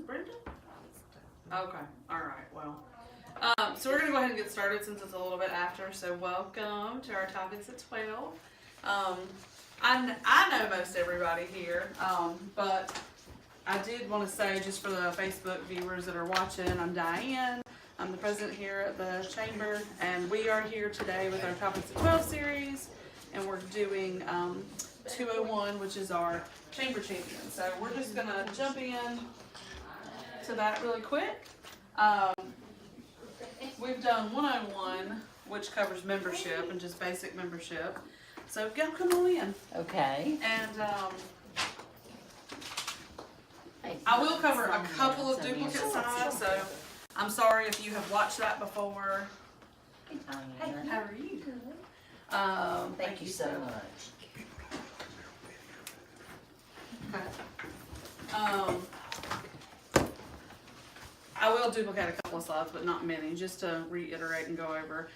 Brenda? Okay, alright, well. So we're going to go ahead and get started since it's a little bit after. So welcome to our topics at 12. I know most everybody here, but I did want to say, just for the Facebook viewers that are watching, I'm Diane. I'm the president here at the Chamber, and we are here today with our Topics at 12 series, and we're doing 201, which is our Chamber Champion. So we're just going to jump in to that really quick. We've done 101, which covers membership and just basic membership. So come on in. Okay. And I will cover a couple of duplicate sides, so I'm sorry if you have watched that before. Hey, How are you? thank you so much. Okay. I will duplicate a couple of slides, but not many, just to reiterate and go over.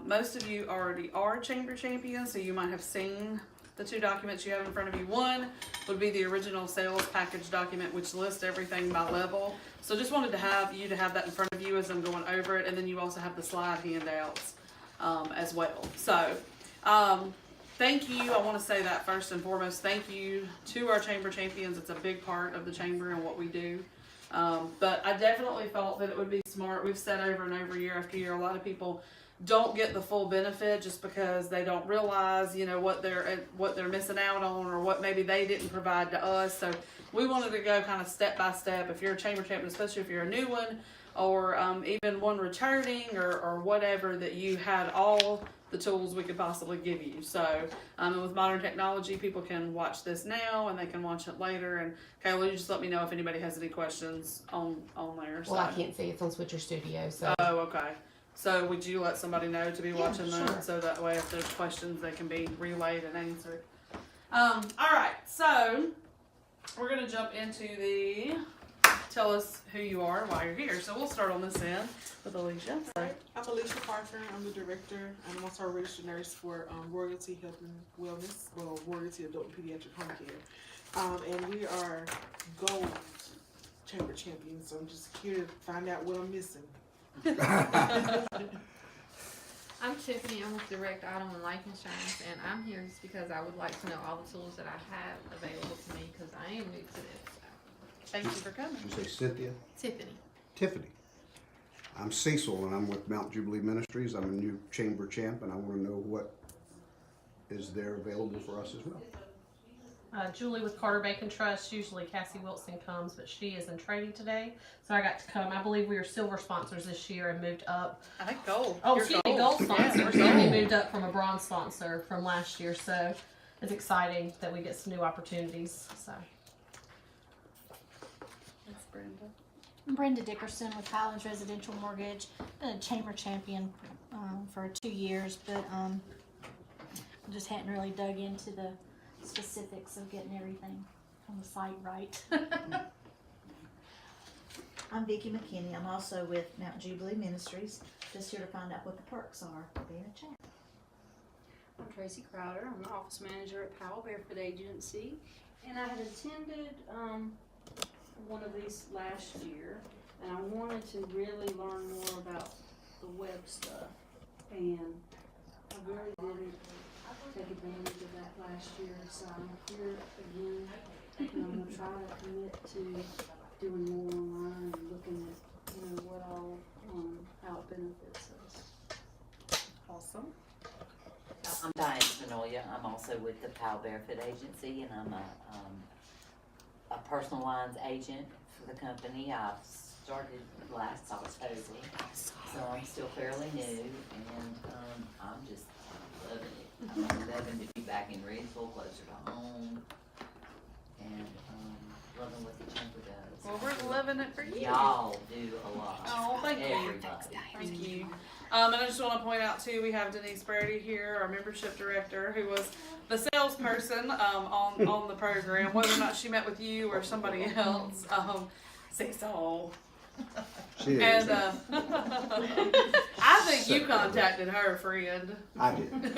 Most of you already are Chamber Champions, so you might have seen the two documents you have in front of you. One would be the original sales package document, which lists everything by level. So just wanted to have you to have that in front of you as I'm going over it, and then you also have the slide handouts as well. So thank you. I want to say that first and foremost. Thank you to our Chamber Champions. It's a big part of the Chamber and what we do. But I definitely felt that it would be smart. We've said over and over, year after year, a lot of people don't get the full benefit just because they don't realize, you know, what they're missing out on, or what maybe they didn't provide to us. So we wanted to go kind of step by step. If you're a Chamber Champion, especially if you're a new one, or even one returning, or whatever, that you had all the tools we could possibly give you. So, and with modern technology, people can watch this now and they can watch it later. And Kayla, you just let me know if anybody has any questions on there. Well, I can't see. It's on Switcher Studio. So. Oh, okay. So would you let somebody know to be watching sure. that, so that way if there's questions they can be relayed and answered. All right, so we're gonna jump into the tell us who you are, why you're here. So we'll start on this end with Alicia. So. I'm Alicia Parker. I'm the director. I'm also a registered nurse for Royalty Health and Wellness, well, Royalty Adult and Pediatric Home Care. And we are Gold Chamber Champions, so I'm just here to find out what I'm missing. I'm Tiffany. I'm with Direct Auto and Life Insurance, and I'm here just because I would like to know all the tools that I have available to me because I am new to this. Thank you for coming. Did you say Cynthia? Tiffany. Tiffany. I'm Cecil, and I'm with Mount Jubilee Ministries. I'm a new Chamber Champ, and I want to know what is there available for us as well. Julie with Carter Bacon Trust. Usually Cassie Wilson comes, but she is in training today, so I got to come. I believe we are silver sponsors this year and moved up. I think gold. Oh, You're excuse me, gold sponsor. Yeah, So we gold. moved up from a bronze sponsor from last year, so it's exciting that we get some new opportunities. So. That's Brenda. I'm Brenda Dickerson with Highlands Residential Mortgage. Been a Chamber Champion for 2 years, but just hadn't really dug into the specifics of getting everything on the site right. I'm Vicki McKinney. I'm also with Mount Jubilee Ministries. Just here to find out what the perks are for being a champ. I'm Tracy Crowder. I'm the office manager at Powell Barefoot Agency, and I had attended one of these last year, and I wanted to really learn more about the web stuff, and I really didn't take advantage of that last year, so I'm here again, and I'm going to try to commit to doing more online and looking at, you know, what all, how it benefits us. Awesome. I'm Diane Spinolia. I'm also with the Powell Barefoot Agency, and I'm a personal lines agent for the company. I've started last October, so I'm still fairly new, and I'm just loving it. I'm loving to be back in Reedsville, closer to home, and loving what the Chamber does. Well, we're loving it for you. Y'all do a lot. Oh, thank you. Everybody. Thank you. And I just want to point out too, we have Denise Brady here, our membership director, who was the salesperson on the program. Whether or not she met with you or somebody else, Cecil. She is. And I think you contacted her, friend. I did.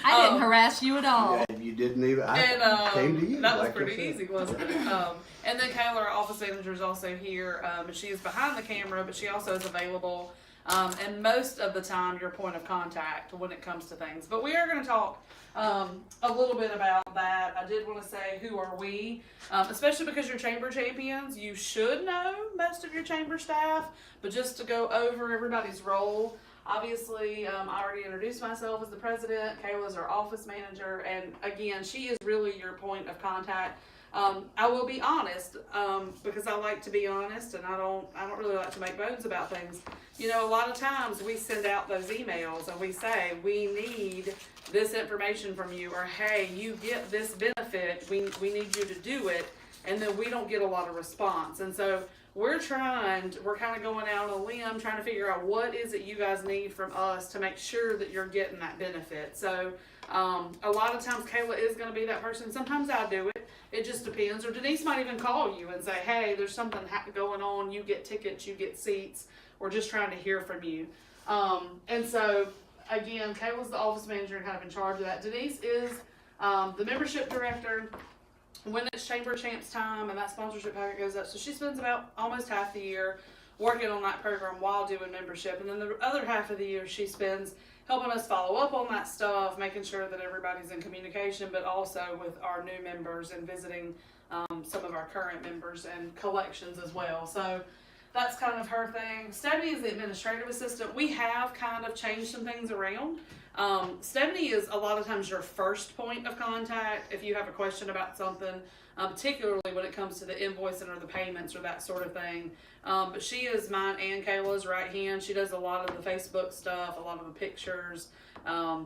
I didn't harass you at all. Yeah, you didn't even. I And came to you. that was like I pretty said. easy, wasn't it? And then Kayla, our office manager, is also here, and she is behind the camera, but she also is available. And most of the time, your point of contact when it comes to things. But we are going to talk a little bit about that. I did want to say, who are we? Especially because you're chamber champions, you should know most of your chamber staff. But just to go over everybody's role, obviously, I already introduced myself as the president. Kayla's our office manager, and again, she is really your point of contact. I will be honest, because I like to be honest, and I don't really like to make bones about things. You know, a lot of times we send out those emails and we say, we need this information from you, or hey, you get this benefit, we need you to do it, and then we don't get a lot of response. And so we're kind of going out on a limb, trying to figure out what is it you guys need from us to make sure that you're getting that benefit. So a lot of times Kayla is going to be that person. Sometimes I do it. It just depends. Or Denise might even call you and say, hey, there's something going on. You get tickets, you get seats. We're just trying to hear from you. And so, again, Kayla's the office manager and kind of in charge of that. Denise is the membership director when it's Chamber Champs time and that sponsorship packet goes up. So she spends about almost half the year working on that program while doing membership. And then the other half of the year she spends helping us follow up on that stuff, making sure that everybody's in communication, but also with our new members and visiting some of our current members and collections as well. So that's kind of her thing. Stephanie is the administrative assistant. We have kind of changed some things around. Stephanie is a lot of times your first point of contact if you have a question about something, particularly when it comes to the invoicing or the payments or that sort of thing. But she is mine and Kayla's right hand. She does a lot of the Facebook stuff, a lot of the pictures.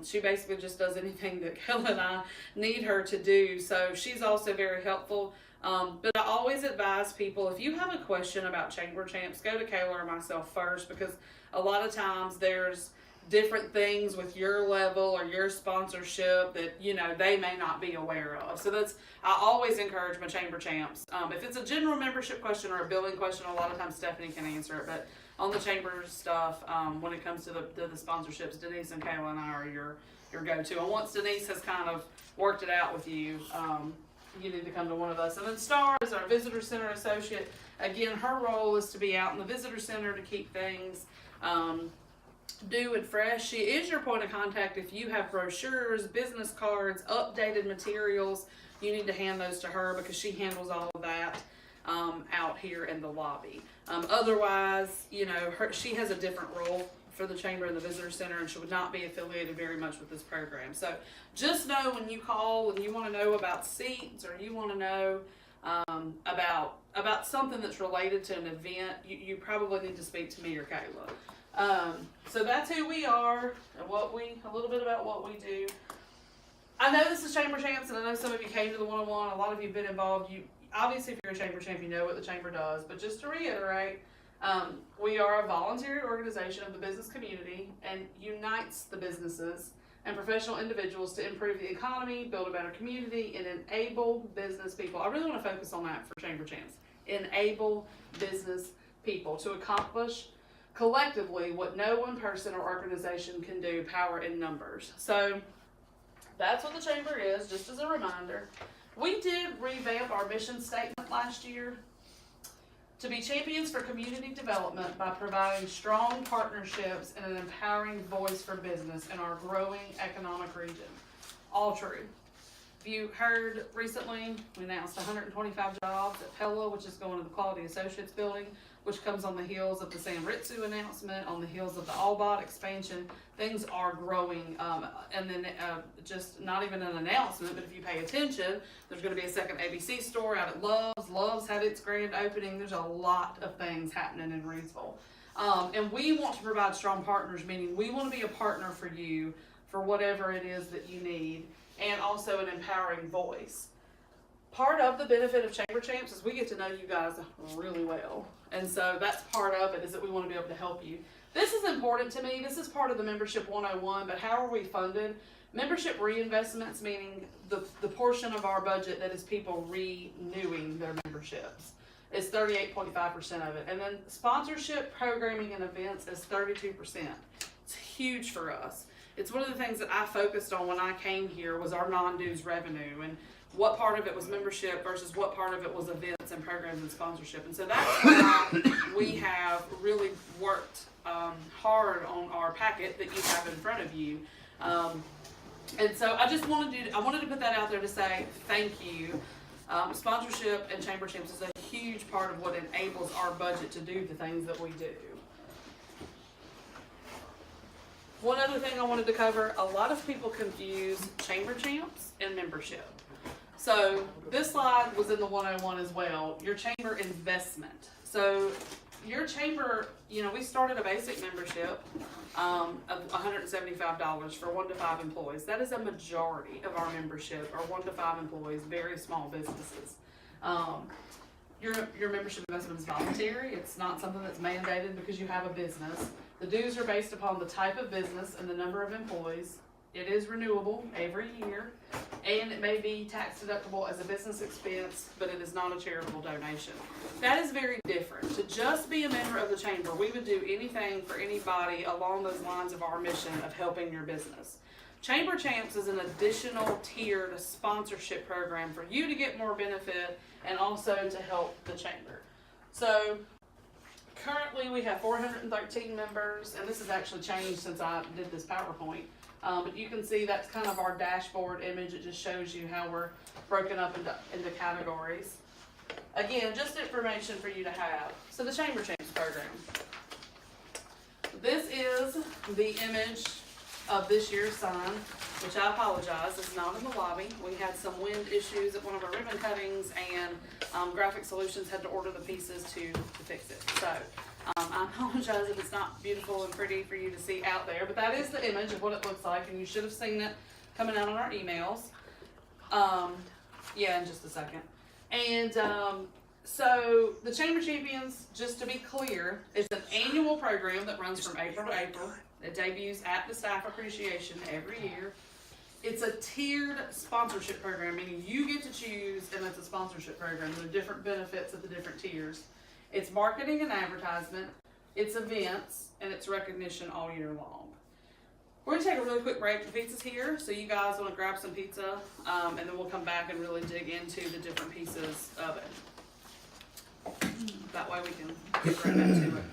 She basically just does anything that Kayla and I need her to do. So she's also very helpful. But I always advise people, if you have a question about Chamber Champs, go to Kayla or myself first, because a lot of times there's different things with your level or your sponsorship that, you know, they may not be aware of. So I always encourage my Chamber Champs. If it's a general membership question or a billing question, a lot of times Stephanie can answer it. But on the Chamber stuff, when it comes to the sponsorships, Denise and Kayla and I are your go-to. And once Denise has kind of worked it out with you, you need to come to one of us. And then Star is our visitor center associate. Again, her role is to be out in the visitor center to keep things new and fresh. She is your point of contact if you have brochures, business cards, updated materials. You need to hand those to her because she handles all of that out here in the lobby. Otherwise, you know, she has a different role for the Chamber and the Visitor Center, and she would not be affiliated very much with this program. So just know when you call and you want to know about seats, or you want to know about something that's related to an event, you probably need to speak to me or Kayla. So that's who we are and a little bit about what we do. I know this is Chamber Champs, and I know some of you came to the one-on-one. A lot of you have been involved. Obviously, if you're a Chamber Champ, you know what the Chamber does. But just to reiterate, we are a voluntary organization of the business community and unites the businesses and professional individuals to improve the economy, build a better community, and enable business people. I really want to focus on that for Chamber Champs. Enable business people to accomplish collectively what no one person or organization can do, power in numbers. So that's what the Chamber is, just as a reminder. We did revamp our mission statement last year to be champions for community development by providing strong partnerships and an empowering voice for business in our growing economic region. All true. If you heard recently, we announced 125 jobs at Pella, which is going to the Quality Associates building, which comes on the heels of the San Ritsu announcement, on the heels of the Albot expansion. Things are growing, and then just not even an announcement, but if you pay attention, there's going to be a second ABC store out at Love's. Love's had its grand opening. There's a lot of things happening in Reidsville. And we want to provide strong partners, meaning we want to be a partner for you for whatever it is that you need, and also an empowering voice. Part of the benefit of Chamber Champs is we get to know you guys really well. And so that's part of it, is that we want to be able to help you. This is important to me. This is part of the Membership 101, but how are we funded? Membership reinvestments, meaning the portion of our budget that is people renewing their memberships, is 38.5% of it. And then sponsorship, programming, and events is 32%. It's huge for us. it's one of the things that I focused on when I came here was our non-dues revenue and what part of it was membership versus what part of it was events and programs and sponsorship. And so that's why we have really worked hard on our packet that you have in front of you. And so I just wanted to put that out there to say thank you. Sponsorship and Chamber Champs is a huge part of what enables our budget to do the things that we do. One other thing I wanted to cover, a lot of people confuse Chamber Champs and membership. So this slide was in the 101 as well, your chamber investment. So your chamber, we started a basic membership of $175 for 1 to 5 employees. That is a majority of our membership are 1 to 5 employees, very small businesses. Your membership investment is voluntary. It's not something that's mandated because you have a business. The dues are based upon the type of business and the number of employees. It is renewable every year, and it may be tax deductible as a business expense, but it is not a charitable donation. That is very different. To just be a member of the chamber, we would do anything for anybody along those lines of our mission of helping your business. Chamber Champs is an additional tiered sponsorship program for you to get more benefit and also to help the chamber. So currently we have 413 members, and this has actually changed since I did this PowerPoint. But you can see that's kind of our dashboard image. It just shows you how we're broken up into categories. Again, just information for you to have. So the Chamber Champs program. This is the image of this year's sign, which I apologize, it's not in the lobby. We had some wind issues at one of our ribbon cuttings, and Graphic Solutions had to order the pieces to fix it. So I apologize if it's not beautiful and pretty for you to see out there, but that is the image of what it looks like, and you should have seen it coming out on our emails. Yeah, in just a second. And so the Chamber Champions, just to be clear, is an annual program that runs from April to April. It debuts at the Staff Appreciation every year. It's a tiered sponsorship program, meaning you get to choose, and it's a sponsorship program. There are different benefits at the different tiers. It's marketing and advertisement, it's events, and it's recognition all year long. We're gonna take a really quick break. The pizza's here, so you guys wanna grab some pizza, and then we'll come back and really dig into the different pieces of it. That way we can get right back to it.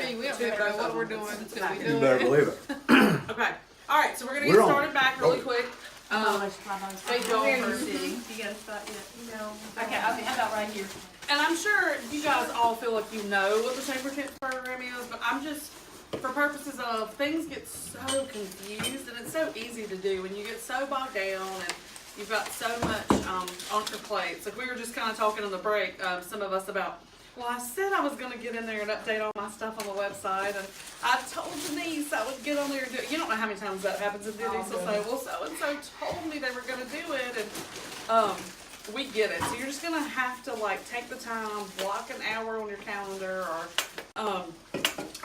see, we don't even know what we're doing until we You do better it. believe it. Okay, alright, so we're gonna get We're on. started back really quick. Hey, Joel, Where are you first. sitting? You got a spot yet? No. Okay, how about right here? And I'm sure you guys all feel like you know what the Chamber Champs program is, but I'm just, for purposes of, things get so confused, and it's so easy to do when you get so bogged down and you've got so much on your plates. Like we were just kind of talking on the break, some of us about, well, I said I was going to get in there and update all my stuff on the website, and I told Denise I would get on there and do it. You don't know how many times that happens, and Denise will say, well, so-and-so told me they were going to do it, and we get it. So you're just gonna have to like take the time, block an hour on your calendar, or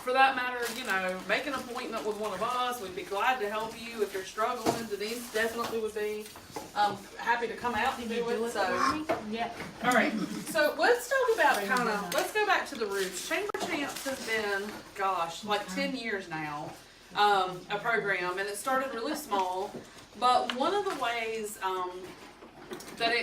for that matter, you know, make an appointment with one of us. We'd be glad to help you if you're struggling. Denise definitely would be happy to come out and do it. So, Yeah. all right. So let's talk about let's go back to the roots. Chamber Champs has been, gosh, like 10 years now, a program, and it started really small. But one of the ways that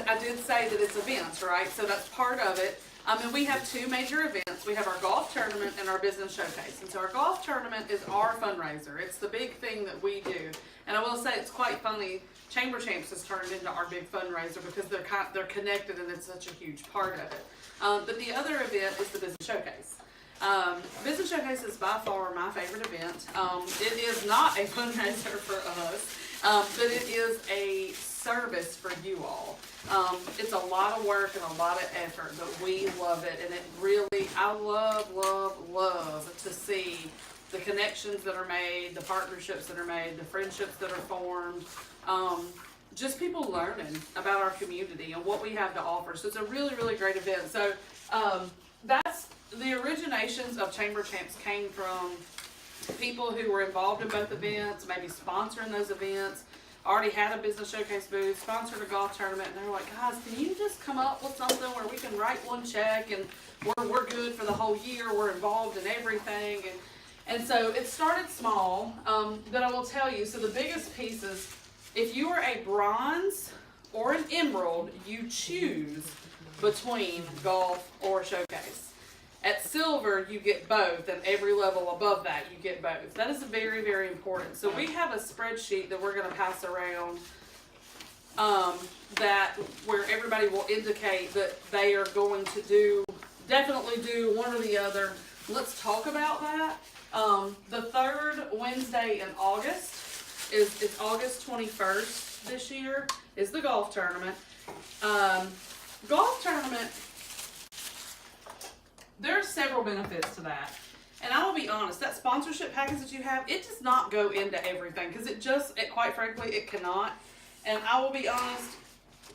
I did say that it's events, right? So that's part of it. And we have two major events. We have our golf tournament and our business showcase. And so our golf tournament is our fundraiser. It's the big thing that we do. And I will say it's quite funny. Chamber Champs has turned into our big fundraiser because they're connected and it's such a huge part of it. But the other event is the business showcase. Business showcase is by far my favorite event. It is not a fundraiser for us, but it is a service for you all. It's a lot of work and a lot of effort, but we love it, and it really, I love to see the connections that are made, the partnerships that are made, the friendships that are formed, just people learning about our community and what we have to offer. So it's a really, really great event. So that's the originations of Chamber Champs came from people who were involved in both events, maybe sponsoring those events, already had a business showcase booth, sponsored a golf tournament, and they were like, guys, can you just come up with something where we can write one check and we're good for the whole year, we're involved in everything. And so it started small, but I will tell you, so the biggest piece is, if you are a bronze or an emerald, you choose between golf or showcase. At silver, you get both, and every level above that, you get both. That is very, very important. So we have a spreadsheet that we're going to pass around where everybody will indicate that they are going to definitely do one or the other. Let's talk about that. The third Wednesday in August is August 21st this year, is the golf tournament. Golf tournament, there are several benefits to that. And I will be honest, that sponsorship package that you have, it does not go into everything, because quite frankly, it cannot. And I will be honest,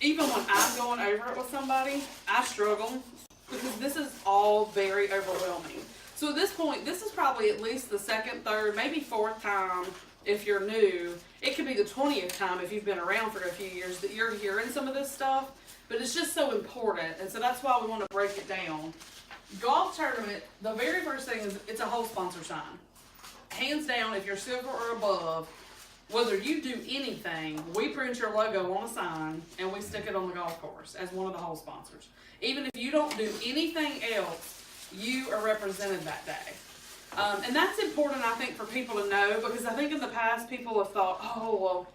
even when I'm going over it with somebody, I struggle, because this is all very overwhelming. So at this point, this is probably at least the second, third, maybe fourth time if you're new. It could be the 20th time if you've been around for a few years that you're hearing some of this stuff. But it's just so important, and so that's why we want to break it down. Golf tournament, the very first thing is it's a whole sponsor sign. Hands down, if you're silver or above, whether you do anything, we print your logo on a sign and we stick it on the golf course as one of the whole sponsors. Even if you don't do anything else, you are represented that day. And that's important, I think, for people to know, because I think in the past people have thought, oh, well,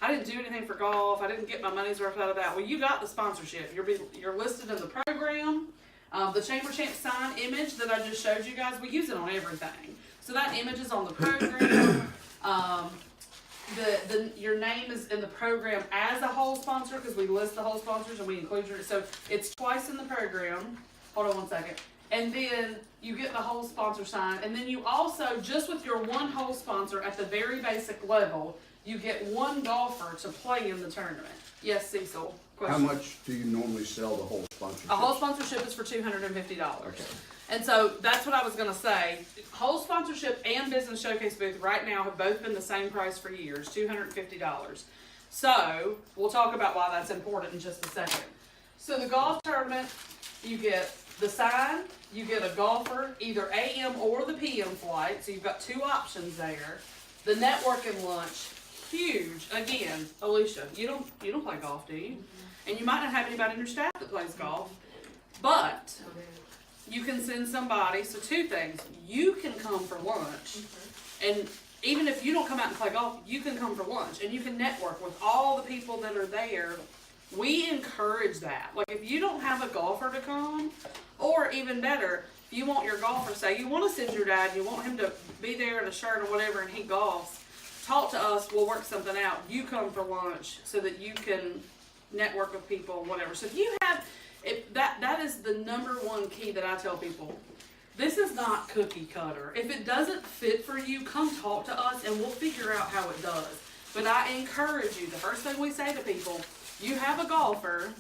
I didn't do anything for golf, I didn't get my money's worth out of that. Well, you got the sponsorship. You're listed in the program. The Chamber Champs sign image that I just showed you guys, we use it on everything. So that image is on the program. Your name is in the program as a whole sponsor, because we list the whole sponsors and we include your, so it's twice in the program. Hold on one second. And then you get the whole sponsor sign, and then you also, just with your one whole sponsor at the very basic level, you get one golfer to play in the tournament. Yes, Cecil? Question. How much do you normally sell the whole sponsorship? A whole sponsorship is for $250. Okay. And so that's what I was gonna say. Whole sponsorship and business showcase booth right now have both been the same price for years, $250. So we'll talk about why that's important in just a second. So the golf tournament, you get the sign, you get a golfer, either AM or the PM flight, so you've got two options there. The networking lunch, huge. Again, Alicia, you don't play golf, do you? And you might not have anybody in your staff that plays golf, but you can send somebody. So two things: you can come for lunch, and even if you don't come out and play golf, you can come for lunch, and you can network with all the people that are there. We encourage that. Like, if you don't have a golfer to come, or even better, if you want your golfer, say you want to send your dad, you want him to be there in a shirt or whatever, and he golfs, talk to us, we'll work something out. You come for lunch so that you can network with people, whatever. So if you have, that is the number one key that I tell people. This is not cookie cutter. If it doesn't fit for you, come talk to us and we'll figure out how it does. But I encourage you, the first thing we say to people, you have a golfer,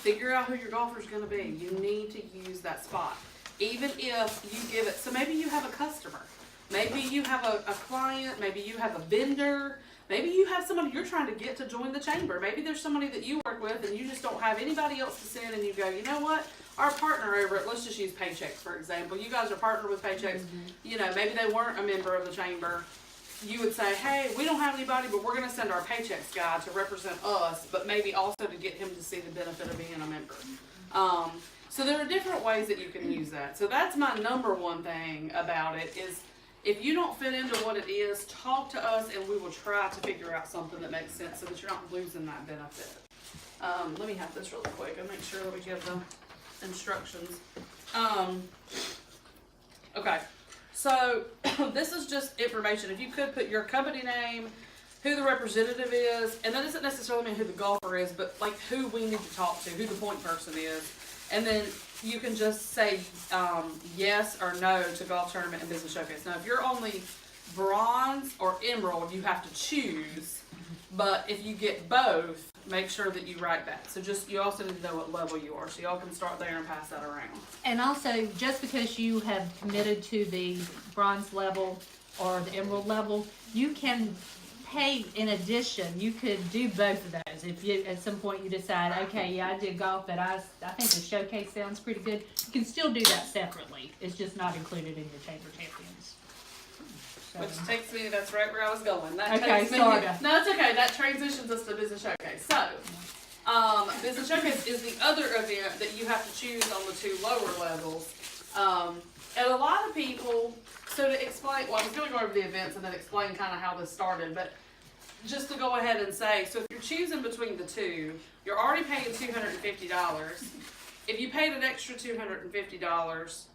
figure out who your golfer's going to be. You need to use that spot. Even if you give it, so maybe you have a customer, maybe you have a client, maybe you have a vendor, maybe you have somebody you're trying to get to join the chamber. Maybe there's somebody that you work with and you just don't have anybody else to send, and you go, you know what, our partner over at, let's just use Paychex for example. You guys are partnered with Paychex. You know, maybe they weren't a member of the chamber. You would say, hey, we don't have anybody, but we're going to send our Paychex guy to represent us, but maybe also to get him to see the benefit of being a member. So there are different ways that you can use that. So that's my number one thing about it is, if you don't fit into what it is, talk to us and we will try to figure out something that makes sense so that you're not losing that benefit. Let me have this really quick and make sure that we give the instructions. Okay. So this is just information. If you could put your company name, who the representative is, and that doesn't necessarily mean who the golfer is, but like who we need to talk to, who the point person is. And then you can just say yes or no to golf tournament and business showcase. Now, if you're only bronze or emerald, you have to choose. But if you get both, make sure that you write that. So you also need to know what level you are. So y'all can start there and pass that around. And also, just because you have committed to the bronze level or the emerald level, you can pay in addition. You could do both of those. If you at some point you decide, okay, yeah, I did golf, but I think the showcase sounds pretty good, you can still do that separately. It's just not included in your chamber champions. So. Which takes me, that's right where I was going. That Okay, takes me, sorta. No, it's okay. That transitions us to Business Showcase. So, Business Showcase is the other event that you have to choose on the two lower levels. And a lot of people, so to explain, well, I was going to go over the events and then explain kind of how this started, but just to go ahead and say, so if you're choosing between the two, you're already paying $250. If you paid an extra $250,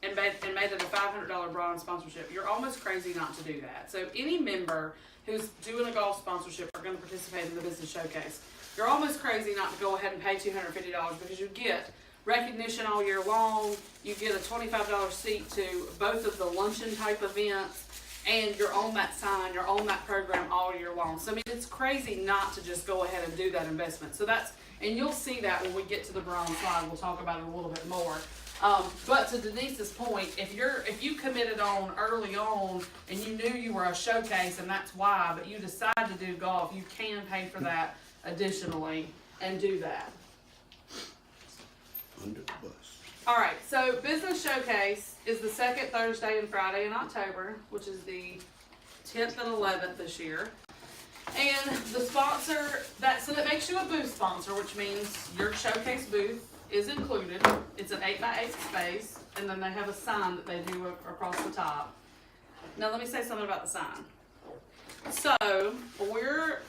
and made it a $500 bronze sponsorship, you're almost crazy not to do that. So any member who's doing a golf sponsorship are going to participate in the Business Showcase. You're almost crazy not to go ahead and pay $250 because you get recognition all year long, you get a $25 seat to both of the luncheon type events, and you're on that sign, you're on that program all year long. So I mean, it's crazy not to just go ahead and do that investment. So that's, and you'll see that when we get to the bronze slide, we'll talk about it a little bit more. But to Denise's point, if you committed on early on and you knew you were a showcase and that's why, but you decide to do golf, you can pay for that additionally and do that. Under the bus. All right, so Business Showcase is the second Thursday and Friday in October, which is the 10th and 11th this year. And the sponsor, so that makes you a booth sponsor, which means your showcase booth is included. It's an 8x8 space, and then they have a sign that they do across the top. Now let me say something about the sign. So we're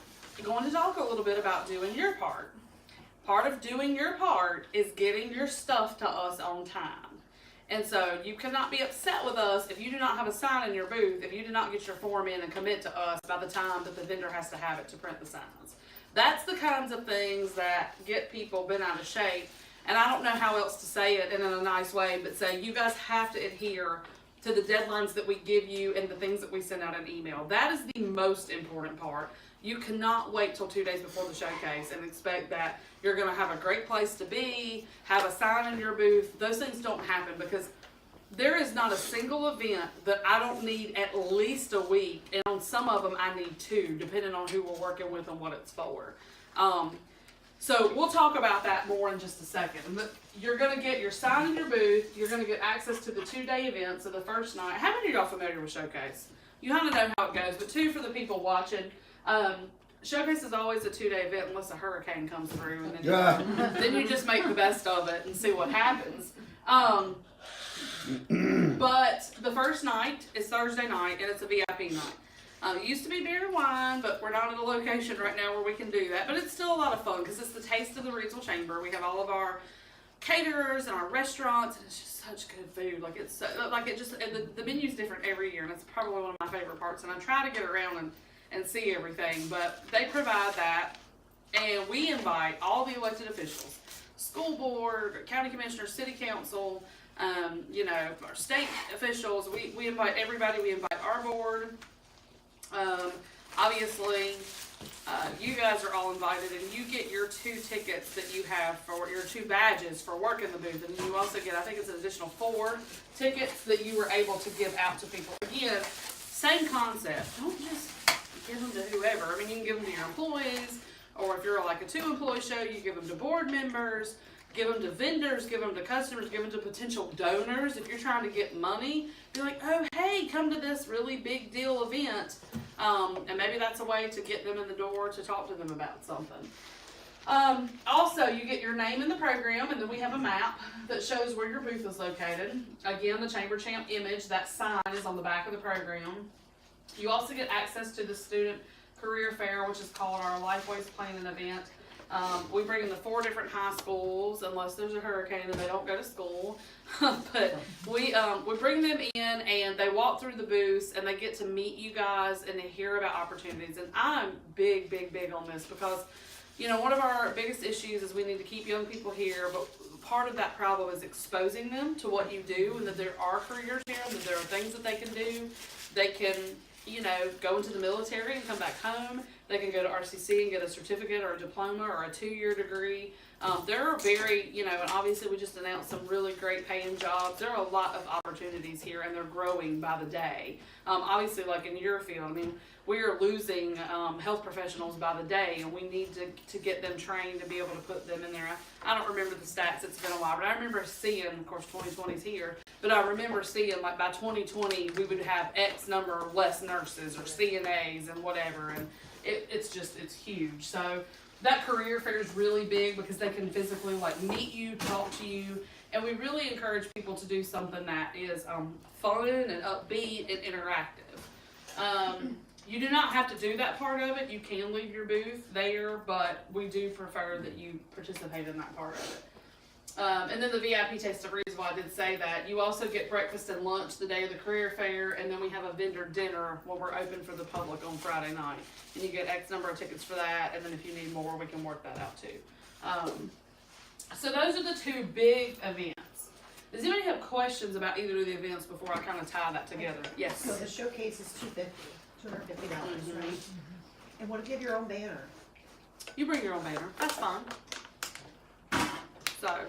going to talk a little bit about doing your part. Part of doing your part is getting your stuff to us on time. And so you cannot be upset with us if you do not have a sign in your booth, if you do not get your form in and commit to us by the time that the vendor has to have it to print the signs. That's the kinds of things that get people bent out of shape. And I don't know how else to say it in a nice way, but say you guys have to adhere to the deadlines that we give you and the things that we send out in email. That is the most important part. You cannot wait till 2 days before the showcase and expect that you're going to have a great place to be, have a sign in your booth. Those things don't happen because there is not a single event that I don't need at least a week. And on some of them, I need 2, depending on who we're working with and what it's for. So we'll talk about that more in just a second. But you're going to get your sign in your booth. You're going to get access to the 2-day event. So the first night, how many of y'all familiar with Showcase? You kind of know how it goes, but 2 for the people watching. Showcase is always a 2-day event unless a hurricane comes through, and then Yeah. then you just make the best of it and see what happens. But the first night is Thursday night, and it's a VIP night. It used to be beer and wine, but we're not at a location right now where we can do that. But it's still a lot of fun because it's the taste of the Reidsville Chamber. We have all of our caterers and our restaurants, and it's just such good food. Like it's like it just the menu's different every year, and it's probably one of my favorite parts. And I try to get around and see everything, but they provide that, and we invite all the elected officials, school board, county commissioner, city council, our state officials. We invite everybody. We invite our board. Obviously, you guys are all invited, and you get your 2 tickets that you have for your 2 badges for working the booth, and you also get, I think it's an additional 4 tickets that you were able to give out to people. Again, same concept. Don't just give them to whoever. I mean, you can give them to your employees, or if you're like a 2-employee show, you give them to board members, give them to vendors, give them to customers, give them to potential donors. If you're trying to get money, be like, oh, hey, come to this really big deal event. And maybe that's a way to get them in the door to talk to them about something. Also, you get your name in the program, and then we have a map that shows where your booth is located. Again, the Chamber Champ image, that sign is on the back of the program. You also get access to the Student Career Fair, which is called our Lifeways Planning event. We bring in the 4 different high schools, unless there's a hurricane and they don't go to school. But we bring them in, and they walk through the booths, and they get to meet you guys and they hear about opportunities. And I'm big on this because, one of our biggest issues is we need to keep young people here, but part of that problem is exposing them to what you do, and that there are careers here, and that there are things that they can do. They can, go into the military and come back home. They can go to RCC and get a certificate or a diploma or a 2-year degree. There are very, and obviously we just announced some really great paying jobs. There are a lot of opportunities here, and they're growing by the day. Obviously, like in your field, I mean, we are losing health professionals by the day, and we need to get them trained to be able to put them in there. I don't remember the stats, it's been a while, but I remember seeing, of course 2020's here, but I remember seeing like by 2020 we would have X number less nurses or CNAs and whatever, and it's huge. So that career fair is really big because they can physically like meet you, talk to you, and we really encourage people to do something that is fun and upbeat and interactive. You do not have to do that part of it. You can leave your booth there, but we do prefer that you participate in that part of it. And then the VIP Taste of Reidsville, I did say that. You also get breakfast and lunch the day of the career fair, and then we have a vendor dinner when we're open for the public on Friday night. And you get X number of tickets for that, and then if you need more, we can work that out too. So those are the 2 big events. Does anybody have questions about either of the events before I kind of tie that together? Yes. So the showcase is $250, right? And what if you have your own banner? You bring your own banner. That's fine. So,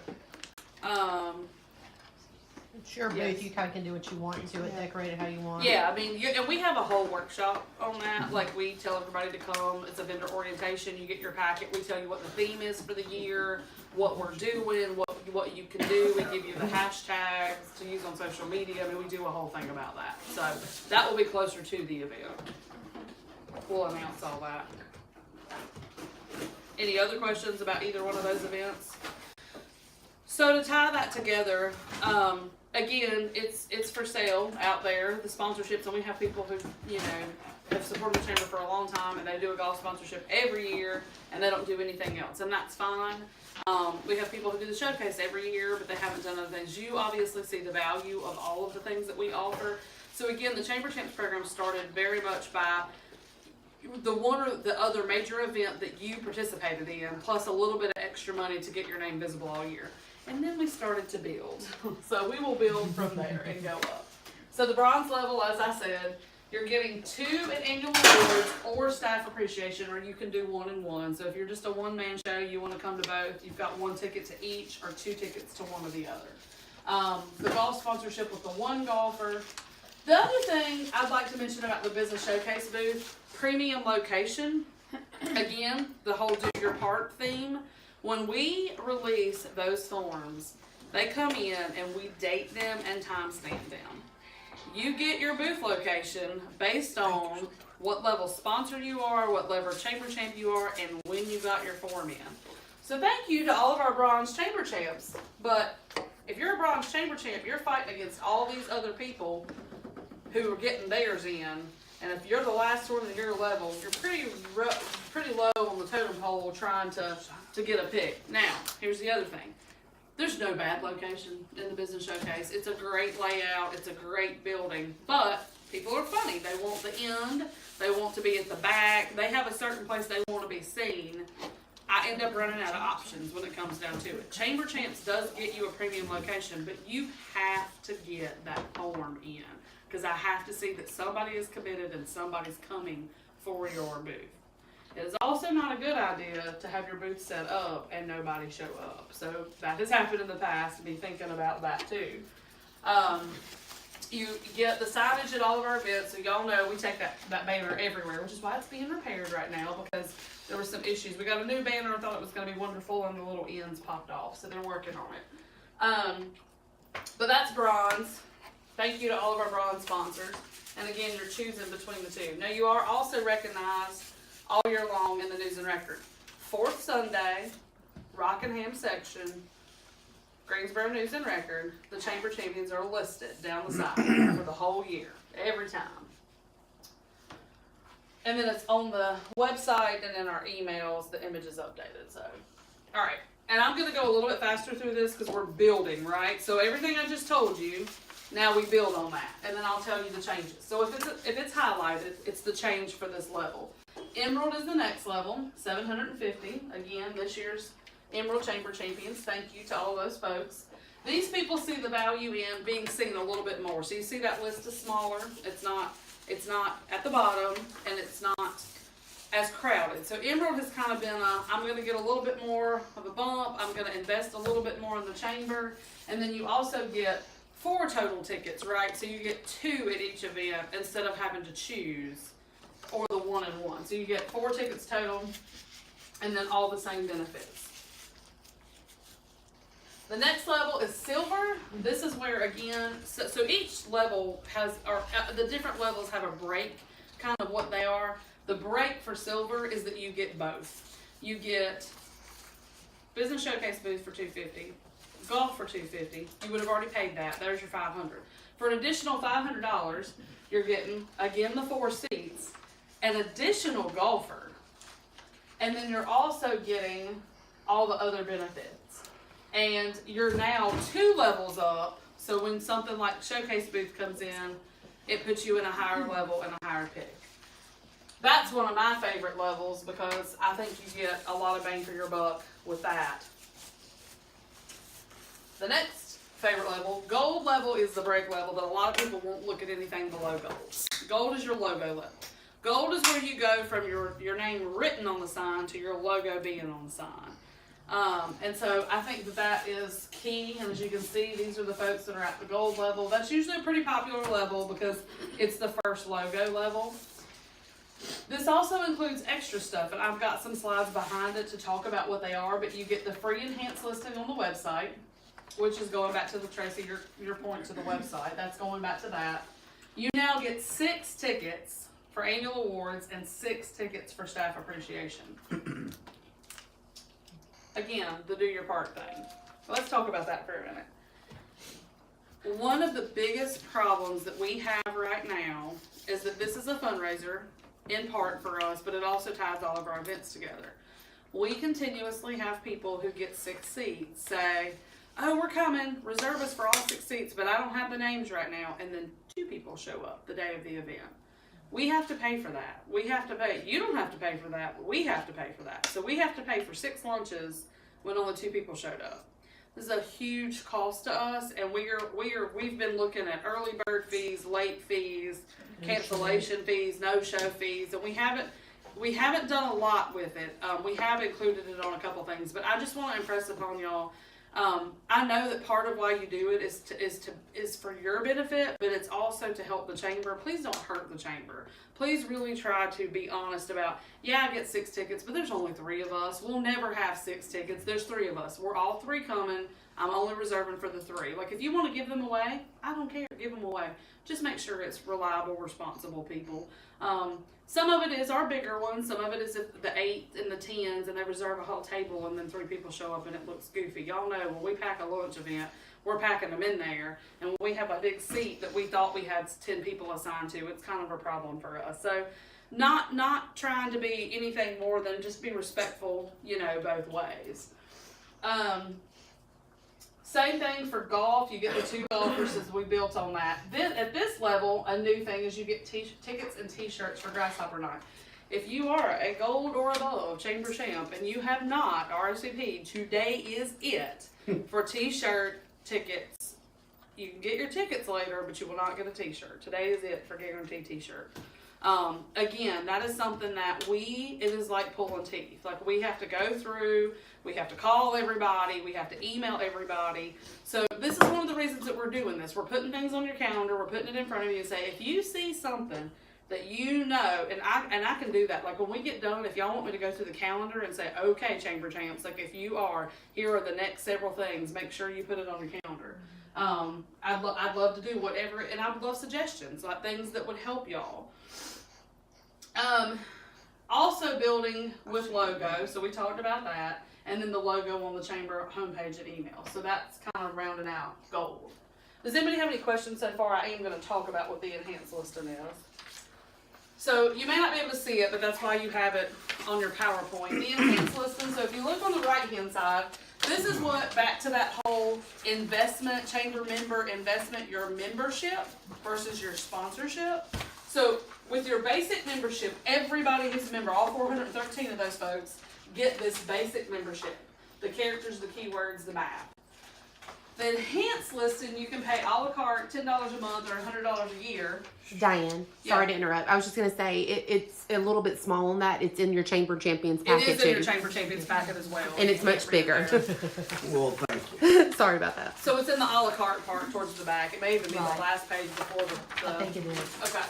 It's your booth. Yes. You kind of can do what you want to it, decorate it how you want. yeah, I mean, and we have a whole workshop on that. Like, we tell everybody to come. It's a vendor orientation. You get your packet. We tell you what the theme is for the year, what we're doing, what you can do. We give you the hashtags to use on social media. I mean, we do a whole thing about that. So that will be closer to the event. We'll announce all that. Any other questions about either one of those events? So to tie that together, again, it's for sale out there, the sponsorships, and we have people who, have supported the chamber for a long time, and they do a golf sponsorship every year, and they don't do anything else, and that's fine. We have people who do the showcase every year, but they haven't done other things. You obviously see the value of all of the things that we offer. So again, the Chamber Champs program started very much by the one or the other major event that you participated in, plus a little bit of extra money to get your name visible all year. And then we started to build. So we will build from there and go up. So the bronze level, as I said, you're getting 2 annual awards or staff appreciation, or you can do 1 and 1. So if you're just a one-man show, you want to come to both, you've got 1 ticket to each or 2 tickets to one or the other. The golf sponsorship with the 1 golfer. The other thing I'd like to mention about the Business Showcase booth, premium location. Again, the whole do your part theme. When we release those forms, they come in and we date them and timestamp them. You get your booth location based on what level sponsor you are, what level chamber champ you are, and when you got your form in. So thank you to all of our bronze chamber champs. But if you're a bronze chamber champ, you're fighting against all these other people who are getting theirs in. And if you're the last one in your level, you're pretty low on the totem pole trying to get a pick. Now, here's the other thing. There's no bad location in the business showcase. It's a great layout. It's a great building. But people are funny. They want the end. They want to be at the back. They have a certain place they want to be seen. I end up running out of options when it comes down to it. Chamber Champs does get you a premium location, but you have to get that form in. Because I have to see that somebody is committed and somebody's coming for your booth. It is also not a good idea to have your booth set up and nobody show up. So that has happened in the past. Be thinking about that too. You get the signage at all of our events, so y'all know we take that banner everywhere, which is why it's being repaired right now because there were some issues. We got a new banner. I thought it was going to be wonderful, and the little ends popped off, so they're working on it. But that's bronze. Thank you to all of our bronze sponsors. And again, you're choosing between the two. Now, you are also recognized all year long in the News and Record. Fourth Sunday, Rockingham section, Greensboro News and Record, the Chamber Champions are listed down the side for the whole year, every time. And then it's on the website and in our emails, the image is updated. So, all right. And I'm going to go a little bit faster through this because we're building, right? So everything I just told you, now we build on that, and then I'll tell you the changes. So if it's highlighted, it's the change for this level. Emerald is the next level, 750. Again, this year's Emerald Chamber Champions. Thank you to all those folks. These people see the value in being seen a little bit more. So you see that list is smaller. It's not at the bottom, and it's not as crowded. So Emerald has kind of been I'm going to get a little bit more of a bump. I'm going to invest a little bit more in the chamber, and then you also get 4 total tickets, right? So you get 2 at each event instead of having to choose, or the 1-and-1. So you get 4 tickets total, and then all the same benefits. The next level is silver. This is where, again, so each level has, or the different levels have a break, kind of what they are. The break for silver is that you get both. You get business showcase booth for $250, golf for $250. You would have already paid that. There's your $500. For an additional $500, you're getting, again, the 4 seats, an additional golfer, and then you're also getting all the other benefits. And you're now 2 levels up, so when something like Showcase Booth comes in, it puts you in a higher level and a higher pick. That's one of my favorite levels because I think you get a lot of bang for your buck with that. The next favorite level, gold level, is the break level that a lot of people won't look at anything below gold. Gold is your logo level. Gold is where you go from your name written on the sign to your logo being on the sign. And so I think that is key, and as you can see, these are the folks that are at the gold level. That's usually a pretty popular level because it's the first logo level. This also includes extra stuff, and I've got some slides behind it to talk about what they are, but you get the free enhanced listing on the website, which is going back to the Tracy, your point to the website. That's going back to that. You now get 6 tickets for annual awards and 6 tickets for staff appreciation. Again, the do your part thing. Let's talk about that for a minute. One of the biggest problems that we have right now is that this is a fundraiser in part for us, but it also ties all of our events together. We continuously have people who get 6 seats say, oh, we're coming, reserve us for all 6 seats, but I don't have the names right now. And then 2 people show up the day of the event. We have to pay for that. We have to pay. You don't have to pay for that, but we have to pay for that. So we have to pay for 6 lunches when only 2 people showed up. This is a huge cost to us, and we've been looking at early bird fees, late fees, cancellation fees, no-show fees, and we haven't done a lot with it. We have included it on a couple things, but I just want to impress upon y'all. I know that part of why you do it is for your benefit, but it's also to help the chamber. Please don't hurt the chamber. Please really try to be honest about, yeah, I get 6 tickets, but there's only 3 of us. We'll never have 6 tickets. There's 3 of us. We're all 3 coming. I'm only reserving for the 3. Like, if you want to give them away, I don't care. Give them away. Just make sure it's reliable, responsible people. Some of it is our bigger ones. Some of it is the 8s and the 10s, and they reserve a whole table, and then 3 people show up, and it looks goofy. Y'all know when we pack a lunch event, we're packing them in there, and when we have a big seat that we thought we had 10 people assigned to, it's kind of a problem for us. So, not trying to be anything more than just be respectful, both ways. Same thing for golf. You get the 2 golfers as we built on that. Then at this level, a new thing is you get tickets and t-shirts for Grasshopper Night. If you are a gold or above Chamber Champ and you have not RSVP'd, today is it for t-shirt tickets. You can get your tickets later, but you will not get a t-shirt. Today is it for guaranteed t-shirt. Again, that is something that it is like pulling teeth. Like, we have to go through, we have to call everybody, we have to email everybody. So this is one of the reasons that we're doing this. We're putting things on your calendar, we're putting it in front of you and say, if you see something that and I can do that. Like, when we get done, if y'all want me to go through the calendar and say, okay, Chamber Champs, like, if you here are the next several things, make sure you put it on your calendar. I'd love to do whatever, and I would love suggestions, like things that would help y'all. Also building with logo, so we talked about that, and then the logo on the chamber homepage and email. So that's kind of rounding out gold. Does anybody have any questions so far? I am going to talk about what the enhanced listing is. So you may not be able to see it, but that's why you have it on your PowerPoint. The enhanced listing, so if you look on the right hand side, this is what, back to that whole investment, chamber member investment, your membership versus your sponsorship. So with your basic membership, everybody who's a member, all 413 of those folks, get this basic membership. The characters, the keywords, the map. The enhanced listing, you can pay a la carte, $10 a month or $100 a year. Diane, sorry to interrupt. I was just going to say, it's a little bit small on that. It's in your Chamber Champions packet. It is in your Chamber Champions packet as well. And it's much bigger. Well, thank you. Sorry about that. So it's in the a la carte part towards the back. It may even be the last page before the I think it is. Okay.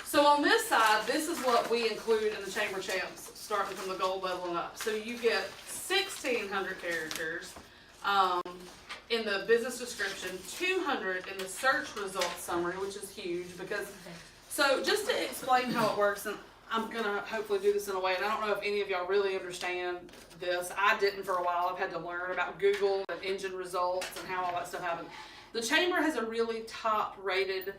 So on this side, this is what we include in the Chamber Champs, starting from the gold level and up. So you get 1,600 characters in the business description, 200 in the search results summary, which is huge because, so just to explain how it works, and I'm going to hopefully do this in a way, and I don't know if any of y'all really understand this. I didn't for a while. I've had to learn about Google and engine results and how all that stuff happens. The Chamber has a really top-rated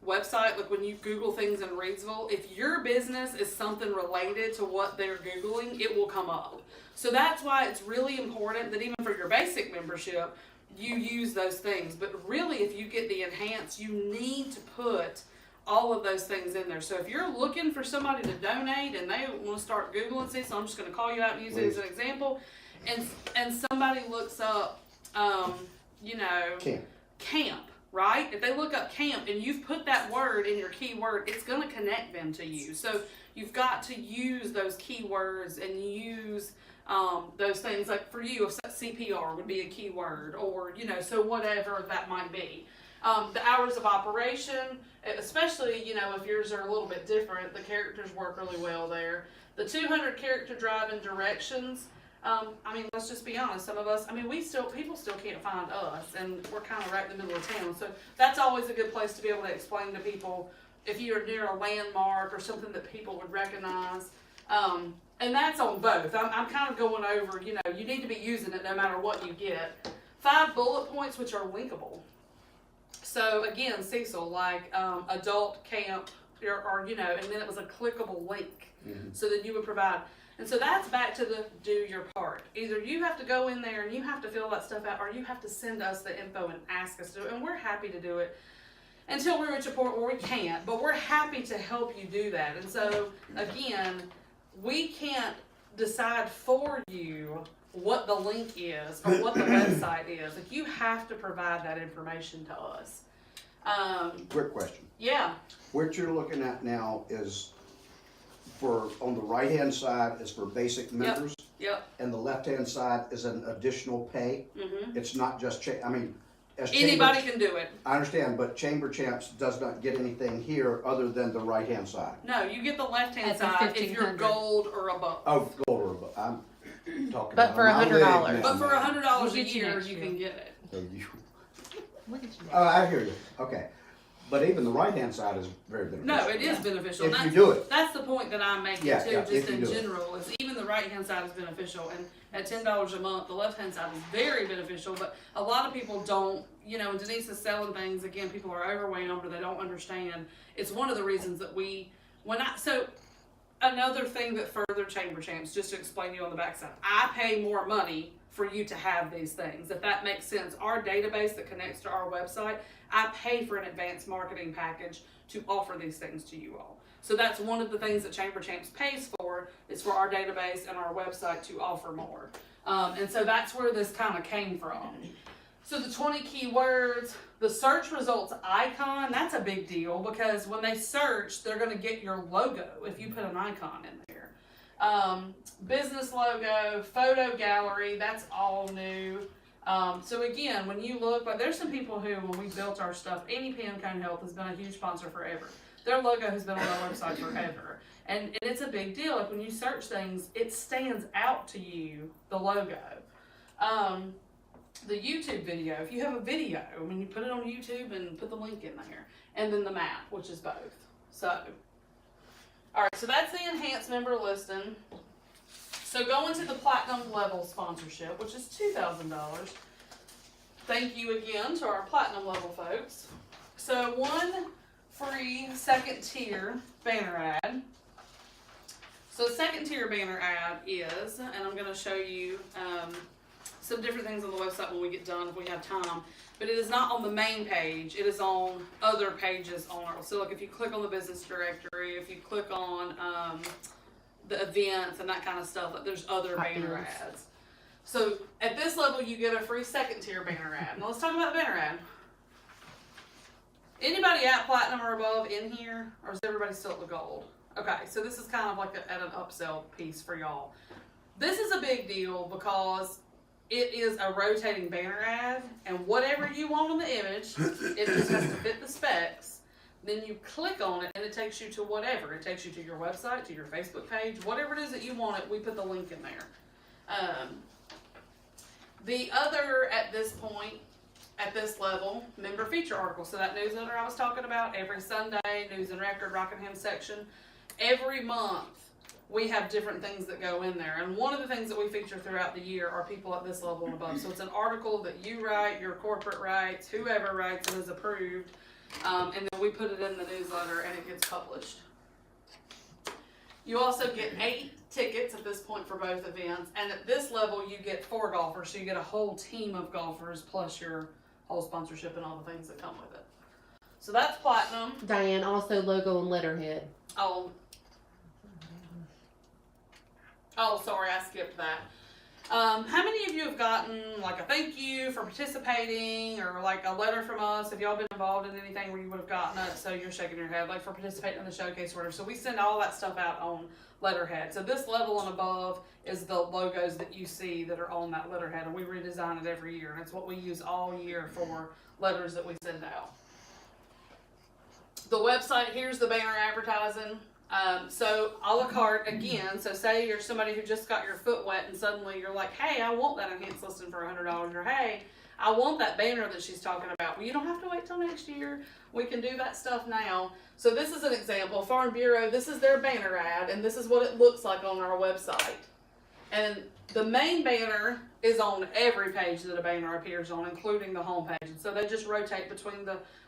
website. Like, when you Google things in Reidsville, if your business is something related to what they're Googling, it will come up. So that's why it's really important that even for your basic membership, you use those things. But really, if you get the enhanced, you need to put all of those things in there. So if you're looking for somebody to donate and they want to start Googling, so I'm just going to call you out and use it as an example, and somebody looks up, camp, right? If they look up camp and you've put that word in your keyword, it's going to connect them to you. So you've got to use those keywords and use those things. Like for you, CPR would be a keyword, or so whatever that might be. The hours of operation, especially if yours are a little bit different, the characters work really well there. The 200 character drive-in directions. Let's just be honest. Some of us, people still can't find us, and we're kind of right in the middle of town. So that's always a good place to be able to explain to people if you're near a landmark or something that people would recognize. And that's on both. I'm kind of going over, you need to be using it no matter what you get. 5 bullet points, which are linkable. So again, Cecil, like adult camp, or and then it was a clickable link. Mm-hmm. So that you would provide. And so that's back to the do your part. Either you have to go in there and you have to fill that stuff out, or you have to send us the info and ask us to do it. And we're happy to do it until we reach a point where we can't. But we're happy to help you do that. And so, again, we can't decide for you what the link is or what the website is. Like, you have to provide that information to us. Quick question. Yeah. What you're looking at now is on the right-hand side is for basic members. Yep. And the left-hand side is an additional pay. Mm-hmm. It's not just, anybody can do it. I understand, but Chamber Champs does not get anything here other than the right-hand side. No, you get the left-hand side if you're gold or above. Oh, gold or above. talking But about. for I'm $100. letting But for them $100 We'll a get you year, next you year. can get it. know. You- Look at you. Oh, I hear you. Okay. But even the right-hand side is very beneficial. No, it is beneficial. If you That's, do it. that's the point that I'm making Yeah, too, yeah, just if you in do it. general, is even the right-hand side is beneficial, and at $10 a month, the left-hand side is very beneficial, but a lot of people don't, you know, Denise is selling things, again, people are overwhelmed or they don't understand. It's one of the reasons that so another thing that further Chamber Champs, just to explain to you on the backside, I pay more money for you to have these things, if that makes sense. Our database that connects to our website, I pay for an advanced marketing package to offer these things to you all. So that's one of the things that Chamber Champs pays for, is for our database and our website to offer more. And so that's where this kind of came from. So the 20 keywords, the search results icon, that's a big deal, because when they search, they're going to get your logo if you put an icon in there. Business logo, photo gallery, that's all new. So again, when you look, but there's some people who, when we built our stuff, Annie Pancone Health has been a huge sponsor forever. Their logo has been on our website forever. And it's a big deal. Like when you search things, it stands out to you, the logo. The YouTube video, if you have a video, I mean, you put it on YouTube and put the link in there. And then the map, which is both. So, all right, so that's the enhanced member listing. So going to the platinum level sponsorship, which is $2,000. Thank you again to our platinum level folks. So one free second tier banner ad. So second tier banner ad is, and I'm going to show you some different things on the website when we get done if we have time, but it is not on the main page, it is on other pages on our, so like if you click on the business directory, if you click on the events and that kind of stuff, like there's other banner ads. So at this level you get a free second tier banner ad. Now let's talk about the banner ad. Anybody at platinum or above in here, or is everybody still at the gold? Okay, so this is kind of like at an upsell piece for y'all. This is a big deal because it is a rotating banner ad, and whatever you want on the image, it just has to fit the specs. Then you click on it, and it takes you to whatever. It takes you to your website, to your Facebook page, whatever it is that you want it, we put the link in there. The other, at this point, at this level, member feature articles. So that newsletter I was talking about, every Sunday, News and Record, Rockingham section, every month, we have different things that go in there. And one of the things that we feature throughout the year are people at this level and above. So it's an article that you write, your corporate writes, whoever writes it is approved. And then we put it in the newsletter and it gets published. You also get 8 tickets at this point for both events. And at this level, you get 4 golfers. So you get a whole team of golfers plus your whole sponsorship and all the things that come with it. So that's platinum. Diane, also logo and letterhead. Oh, sorry, I skipped that. How many of you have gotten like a thank you for participating, or like a letter from us? Have y'all been involved in anything where you would have gotten it? So you're shaking your head, like for participating in the showcase or whatever. So we send all that stuff out on letterhead. So this level and above is the logos that you see that are on that letterhead, and we redesign it every year, and it's what we use all year for letters that we send out. The website, here's the banner advertising. So a la carte again, so say you're somebody who just got your foot wet and suddenly you're like, hey, I want that enhanced listing for $100, or hey, I want that banner that she's talking about. Well, you don't have to wait till next year. We can do that stuff now. So this is an example. Farm Bureau, this is their banner ad, and this is what it looks like on our website. And the main banner is on every page that a banner appears on, including the home page. And so they just rotate between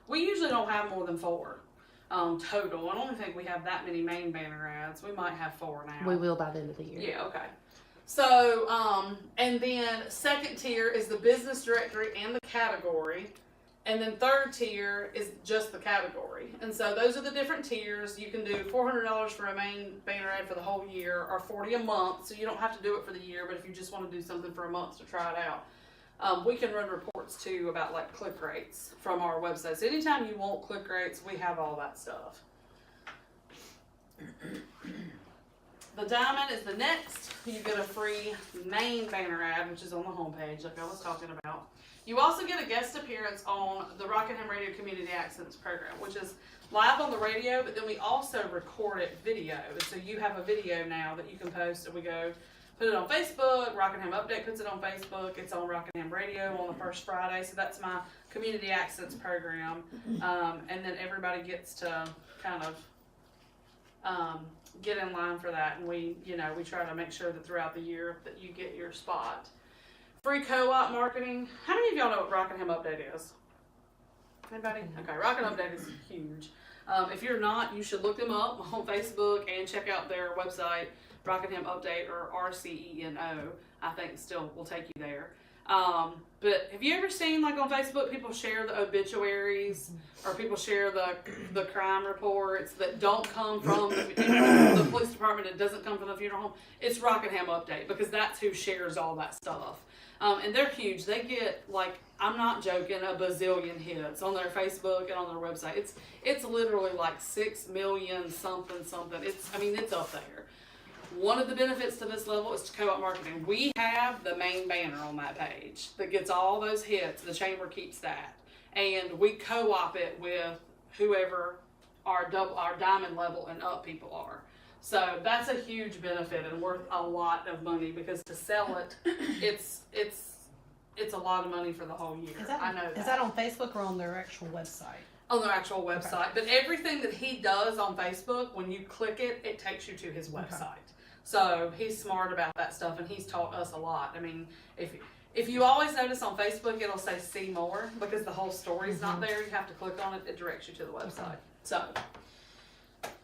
we usually don't have more than 4. Total. I don't think we have that many main banner ads. We might have 4 now. We will by the end of the year. Yeah, okay. So, and then second tier is the business directory and the category. And then third tier is just the category. And so those are the different tiers. You can do $400 for a main banner ad for the whole year, or $40 a month. So you don't have to do it for the year, but if you just want to do something for a month to try it out. We can run reports too about like click rates from our website. So anytime you want click rates, we have all that stuff. The diamond is the next. You get a free main banner ad, which is on the homepage, like I was talking about. You also get a guest appearance on the Rockingham Radio Community Accents program, which is live on the radio, but then we also record it video. So you have a video now that you can post, and we go put it on Facebook. Rockingham Update puts it on Facebook. It's on Rockingham Radio on the first Friday. So that's my community access program. And then everybody gets to kind of get in line for that. And we try to make sure that throughout the year that you get your spot. Free co-op marketing. How many of y'all know what Rockingham Update is? Anybody? Okay, Rockingham Update is huge. If you're not, you should look them up on Facebook and check out their website, Rockingham Update, or RCENO. I think still will take you there. But have you ever seen, like on Facebook, people share the obituaries or people share the crime reports that don't come from the police department, it doesn't come from the funeral home? It's Rockingham Update because that's who shares all that stuff. And they're huge. They get, like, I'm not joking, a bazillion hits on their Facebook and on their website. It's literally like 6 million something. It's up there. One of the benefits to this level is to co-op marketing. We have the main banner on that page that gets all those hits. The chamber keeps that. And we co-op it with whoever our diamond level and up people are. So that's a huge benefit and worth a lot of money because to sell it, it's a lot of money for the whole year. I know that. Is that on Facebook or on their actual website? On their actual website. But everything that he does on Facebook, when you click it, it takes you to his website. Okay. So he's smart about that stuff and he's taught us a lot. I mean, if you always notice on Facebook, it'll say see more because the whole story's not there. You have to click on it. It directs you to the website. So,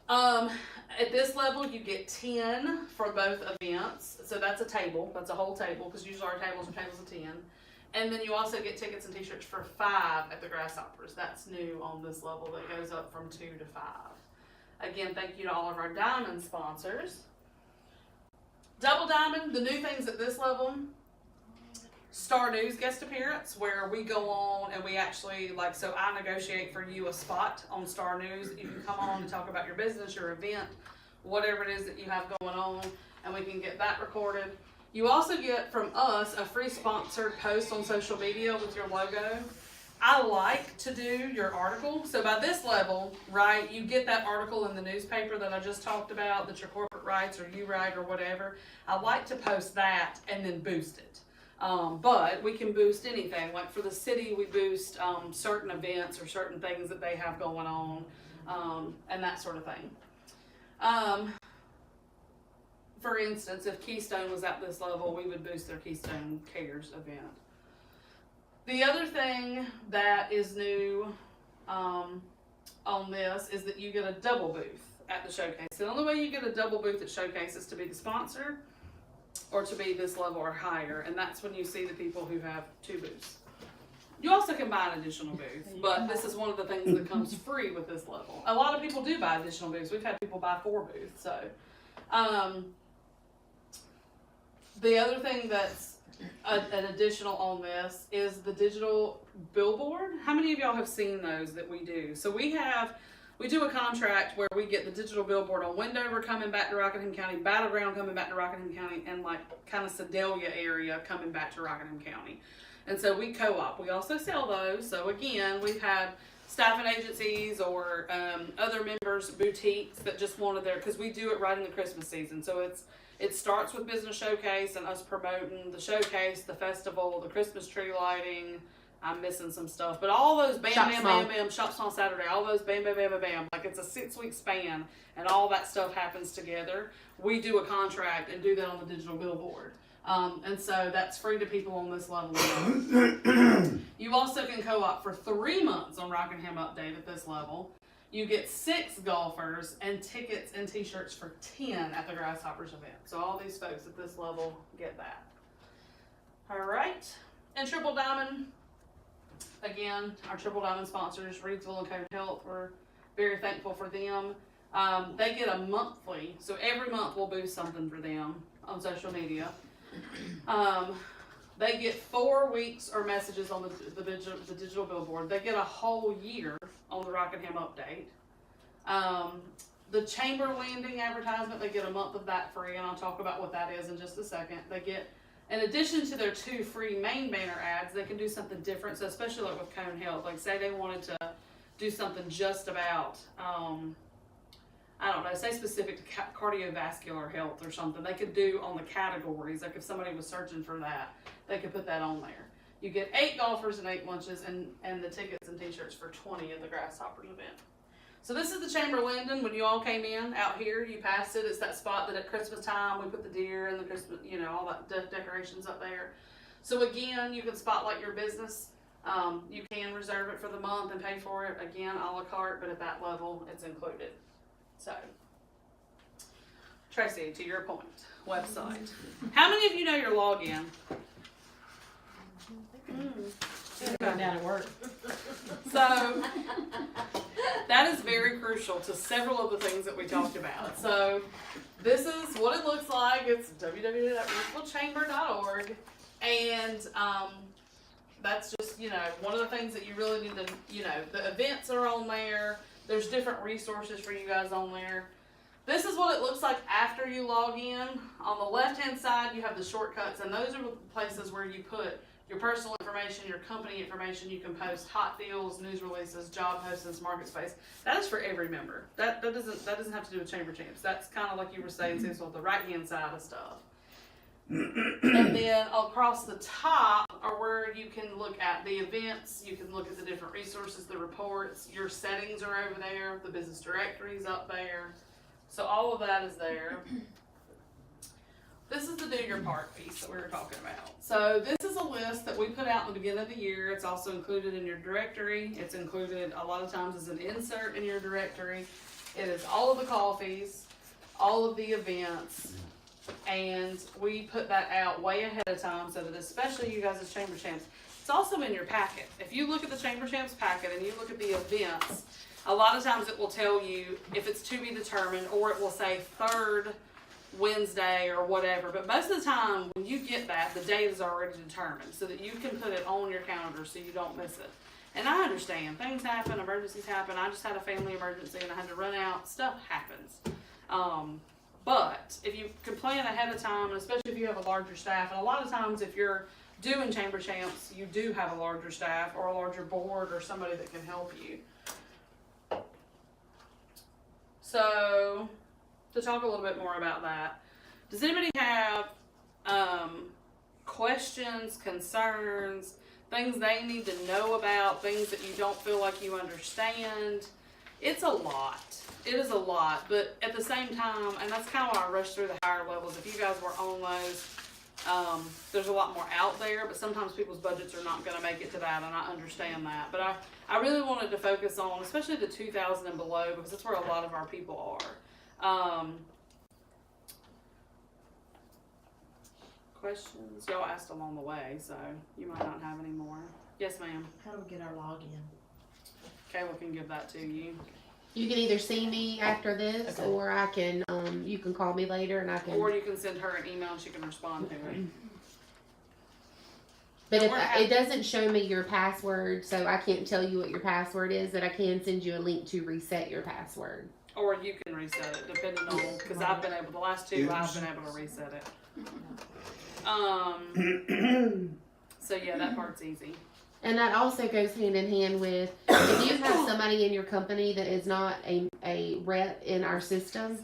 at this level, you get 10 for both events. So that's a table. That's a whole table because usually our tables are tables of 10. And then you also get tickets and t-shirts for 5 at the Grasshoppers. That's new on this level. That goes up from 2 to 5. Again, thank you to all of our diamond sponsors. Double Diamond, the new things at this level, Star News guest appearance, where we go on and we actually, so I negotiate for you a spot on Star News. You can come on and talk about your business, your event, whatever it is that you have going on, and we can get that recorded. You also get from us a free sponsored post on social media with your logo. I like to do your article. So by this level, right, you get that article in the newspaper that I just talked about that your corporate writes or you write or whatever. I like to post that and then boost it. But we can boost anything. Like for the city, we boost certain events or certain things that they have going on and that sort of thing. For instance, if Keystone was at this level, we would boost their Keystone Cares event. The other thing that is new on this is that you get a double booth at the showcase. The only way you get a double booth at showcase is to be the sponsor or to be this level or higher, and that's when you see the people who have 2 booths. You also can buy an additional booth, but this is one of the things that comes free with this level. A lot of people do buy additional booths. We've had people buy 4 booths. So the other thing that's an additional on this is the digital billboard. How many of y'all have seen those that we do? So we do a contract where we get the digital billboard on Wendover coming back to Rockingham County, Battleground coming back to Rockingham County, and kind of Sedalia area coming back to Rockingham County. And so we co-op. We also sell those. So again, we've had staffing agencies or other members, boutiques that just wanted because we do it right in the Christmas season. So it starts with Business Showcase and us promoting the showcase, the festival, the Christmas tree lighting. I'm missing some stuff, but all those bam, Shop bam, Small. bam, bam, Shop Small Saturday, all those bam, bam, bam, bam, bam. Like it's a 6-week span and all that stuff happens together. We do a contract and do that on the digital billboard. And so that's free to people on this level. You also can co-op for 3 months on Rockingham Update at this level. You get 6 golfers and tickets and t-shirts for 10 at the Grasshoppers event. So all these folks at this level get that. All right. And Triple Diamond, again, our Triple Diamond sponsors, Reedsville and Cone Health, we're very thankful for them. They get a monthly, so every month we'll boost something for them on social media. They get 4 weeks or messages on the digital billboard. They get a whole year on the Rockingham Update. The Chamber Landing advertisement, they get a month of that free, and I'll talk about what that is in just a second. They get, in addition to their 2 free main banner ads, they can do something different. So especially like with Cone Health, like say they wanted to do something just about I don't know, say specific to cardiovascular health or something, they could do on the categories, like if somebody was searching for that, they could put that on there. You get 8 golfers and 8 lunches and the tickets and t-shirts for 20 at the Grasshoppers event. So this is the Chamber Linden. When you all came in out here, you passed it. It's that spot that at Christmas time we put the deer and the Christmas, you know, all that decorations up there. So again, you can spotlight your business. You can reserve it for the month and pay for it. Again, a la carte, but at that level, it's included. So, Tracy, to your point, website. How many of you know your login? Going down at work. So, that is very crucial to several of the things that we talked about. So, this is what it looks like. It's www.municipalchamber.org. And that's just, you know, one of the things that you really need to, you know, the events are on there. There's different resources for you guys on there. This is what it looks like after you log in. On the left-hand side, you have the shortcuts, and those are the places where you put your personal information, your company information. You can post hot deals, news releases, job postings, market space. That is for every member. That doesn't have to do with Chamber Champs. That's kind of like you were saying, Cecil, the right-hand side of stuff. And then across the top are where you can look at the events, you can look at the different resources, the reports, your settings are over there, the business directory is up there. So all of that is there. This is the do your part piece that we were talking about. So this is a list that we put out in the beginning of the year. It's also included in your directory. It's included a lot of times as an insert in your directory. It is all of the coffees, all of the events, and we put that out way ahead of time so that especially you guys as Chamber Champs, it's also in your packet. If you look at the Chamber Champs packet and you look at the events, a lot of times it will tell you if it's to be determined, or it will say 3rd Wednesday or whatever. But most of the time when you get that, the date is already determined so that you can put it on your calendar so you don't miss it. And I understand, things happen, emergencies happen. I just had a family emergency and I had to run out. Stuff happens. But if you can plan ahead of time, and especially if you have a larger staff, and a lot of times if you're doing Chamber Champs, you do have a larger staff or a larger board or somebody that can help you. So, to talk a little bit more about that, does anybody have questions, concerns, things they need to know about, things that you don't feel like you understand? It's a lot. It is a lot, but at the same time, and that's kind of why I rushed through the higher levels. If you guys were on those, there's a lot more out there, but sometimes people's budgets are not going to make it to that, and I understand that. But I really wanted to focus on, especially the 2,000 and below, because that's where a lot of our people are. Questions? Y'all asked along the way, so you might not have any more. Yes, ma'am. How do we get our login? Kayla can give that to you. You can either see me after this, Okay. or I can, you can call me later and I can. Or you can send her an email and she can respond to it. But if We're it doesn't show me your password, so I can't tell you what your password is, that I can send you a link to reset your password. Or you can reset it, depending on, because I've been able, the last 2, I've been able to reset it. So yeah, that part's easy. And that also goes hand in hand with, if you have somebody in your company that is not a rep in our system,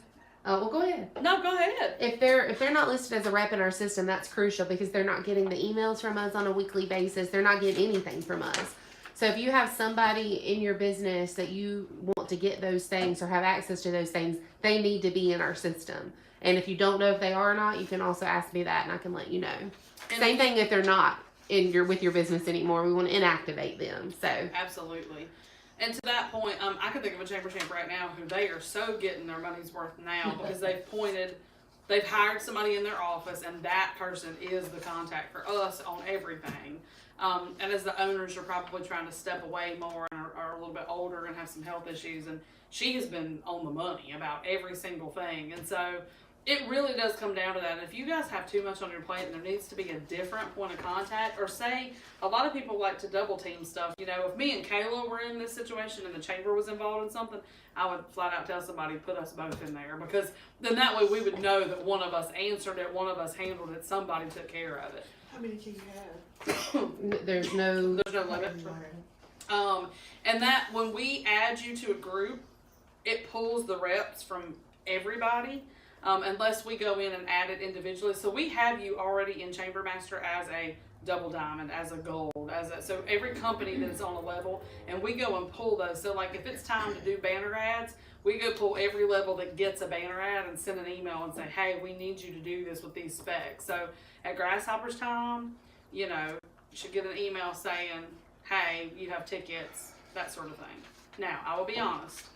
well, go ahead. No, go ahead. If they're not listed as a rep in our system, that's crucial because they're not getting the emails from us on a weekly basis. They're not getting anything from us. So if you have somebody in your business that you want to get those things or have access to those things, they need to be in our system. And if you don't know if they are or not, you can also ask me that and I can let you know. Same thing if they're not with your business anymore. We want to inactivate them. So Absolutely. And to that point, I can think of a Chamber Champ right now who they are so getting their money's worth now because they've hired somebody in their office and that person is the contact for us on everything. And as the owners are probably trying to step away more and are a little bit older and have some health issues, and she has been on the money about every single thing. And so it really does come down to that. And if you guys have too much on your plate and there needs to be a different point of contact, or say a lot of people like to double team stuff. You know, if me and Kayla were in this situation and the chamber was involved in something, I would flat out tell somebody, put us both in there, because then that way we would know that one of us answered it, one of us handled it, somebody took care of it. How many can you have? there's no limit. And that when we add you to a group, it pulls the reps from everybody, unless we go in and add it individually. So we have you already in Chamber Master as a double diamond, as a gold, so every company that's on a level, and we go and pull those. So like if it's time to do banner ads, we go pull every level that gets a banner ad and send an email and say, hey, we need you to do this with these specs. So at Grasshopper's time, you know, you should get an email saying, hey, you have tickets, that sort of thing. Now, I will be honest,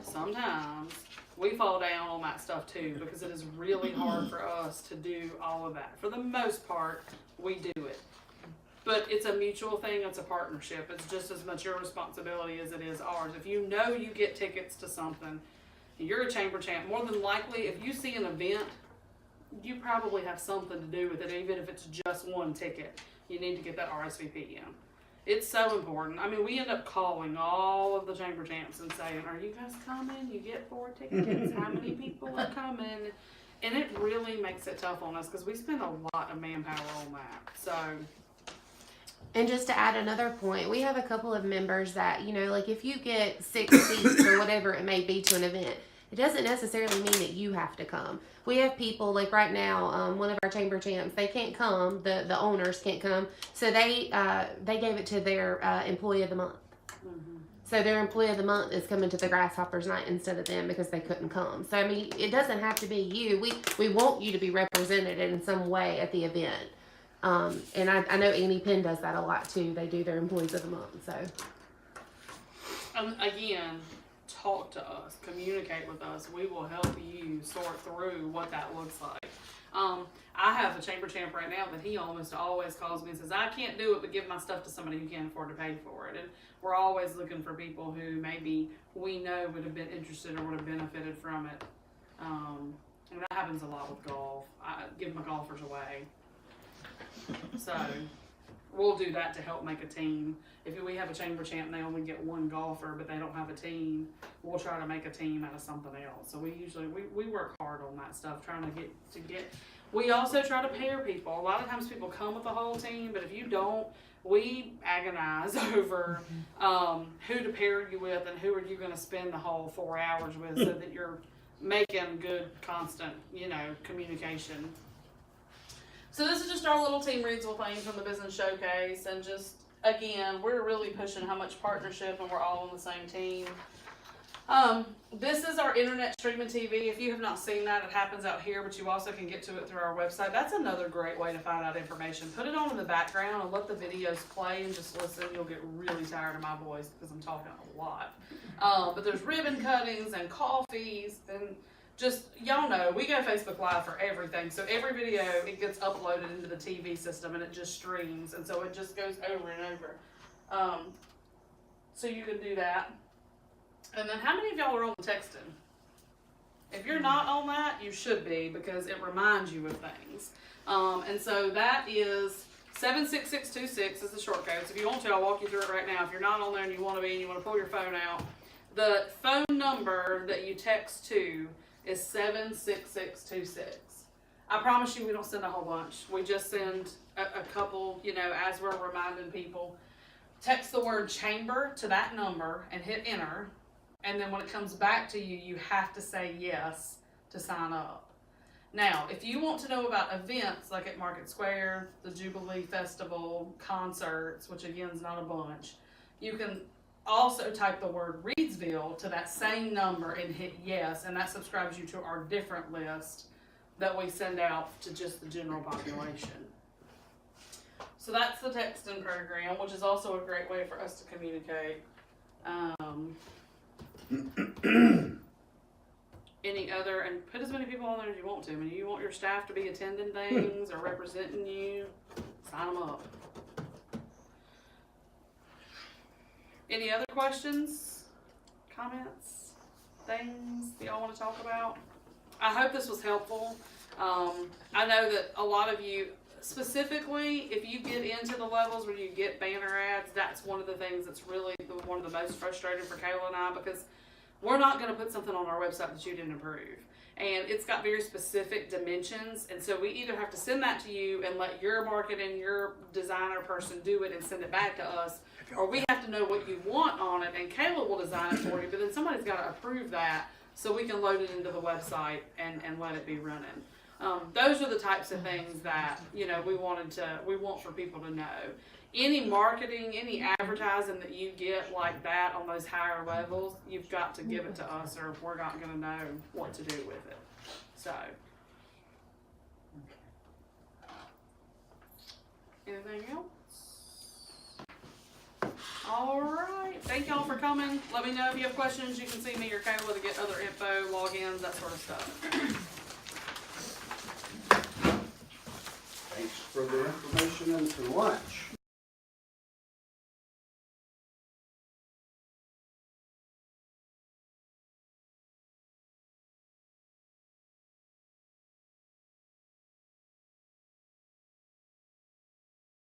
sometimes we fall down on that stuff too, because it is really hard for us to do all of that. For the most part, we do it. But it's a mutual thing, it's a partnership. It's just as much your responsibility as it is ours. If you know you get tickets to something, you're a chamber champ, more than likely, if you see an event, you probably have something to do with it, even if it's just one ticket. You need to get that RSVP in. It's so important. I mean, we end up calling all of the chamber champs and saying, are you guys coming? You get 4 tickets. How many people are coming? And it really makes it tough on us because we spend a lot of manpower on that. So... And just to add another point, we have a couple of members that, you know, like if you get 6 seats or whatever it may be to an event, it doesn't necessarily mean that you have to come. We have people, like right now, one of our chamber champs, they can't come, the owners can't come, so they gave it to their employee of the month. Mm-hmm. So their employee of the month is coming to the Grasshoppers night instead of them because they couldn't come. So I mean, it doesn't have to be you. We want you to be represented in some way at the event. And I know Annie Penn does that a lot too. They do their employees of the month. So again, talk to us, communicate with us. We will help you sort through what that looks like. I have a chamber champ right now that he almost always calls me and says, I can't do it, but give my stuff to somebody who can't afford to pay for it. And we're always looking for people who maybe we know would have been interested or would have benefited from it. And that happens a lot with golf. I give my golfers away. So we'll do that to help make a team. If we have a chamber champ and they only get 1 golfer, but they don't have a team, we'll try to make a team out of something else. So we usually, we work hard on that stuff, trying to get, we also try to pair people. A lot of times people come with the whole team, but if you don't, we agonize over who to pair you with and who are you going to spend the whole 4 hours with so that you're making good, constant, you know, communication. So this is just our little team Reidsville thing from the business showcase, and just, again, we're really pushing how much partnership and we're all on the same team. This is our internet streaming TV. If you have not seen that, it happens out here, but you also can get to it through our website. That's another great way to find out information. Put it on in the background and let the videos play and just listen. You'll get really tired of my voice because I'm talking a lot. But there's ribbon cuttings and coffees and just, y'all know, we go Facebook Live for everything. So every video, it gets uploaded into the TV system and it just streams. And so it just goes over and over. So you can do that. And then how many of y'all are on texting? If you're not on that, you should be, because it reminds you of things. And so that is 76626 is the short code. So if you want to, I'll walk you through it right now. If you're not on there and you want to be and you want to pull your phone out, the phone number that you text to is 76626. I promise you we don't send a whole bunch. We just send a couple, you know, as we're reminding people. Text the word chamber to that number and hit enter. And then when it comes back to you, you have to say yes to sign up. Now, if you want to know about events like at Market Square, the Jubilee Festival, concerts, which again is not a bunch, you can also type the word Reidsville to that same number and hit yes, and that subscribes you to our different list that we send out to just the general population. So that's the texting program, which is also a great way for us to communicate. Any other, and put as many people on there as you want to. I mean, you want your staff to be attending things or representing you, sign them up. Any other questions, comments, things that y'all want to talk about? I hope this was helpful. I know that a lot of you, specifically, if you get into the levels where you get banner ads, that's one of the things that's really one of the most frustrating for Kayla and I, because we're not gonna put something on our website that you didn't approve. And it's got very specific dimensions, and so we either have to send that to you and let your marketing, your designer person do it and send it back to us, or we have to know what you want on it, and Kayla will design it for you, but then somebody's gotta approve that so we can load it into the website and let it be running. Those are the types of things that, you know, we want for people to know. Any marketing, any advertising that you get like that on those higher levels, you've got to give it to us, or we're not gonna know what to do with it. So. Anything else? Alright, thank y'all for coming. Let me know if you have questions. You can see me or Kayla to get other info, logins, that sort of stuff. Thanks for the information and for lunch.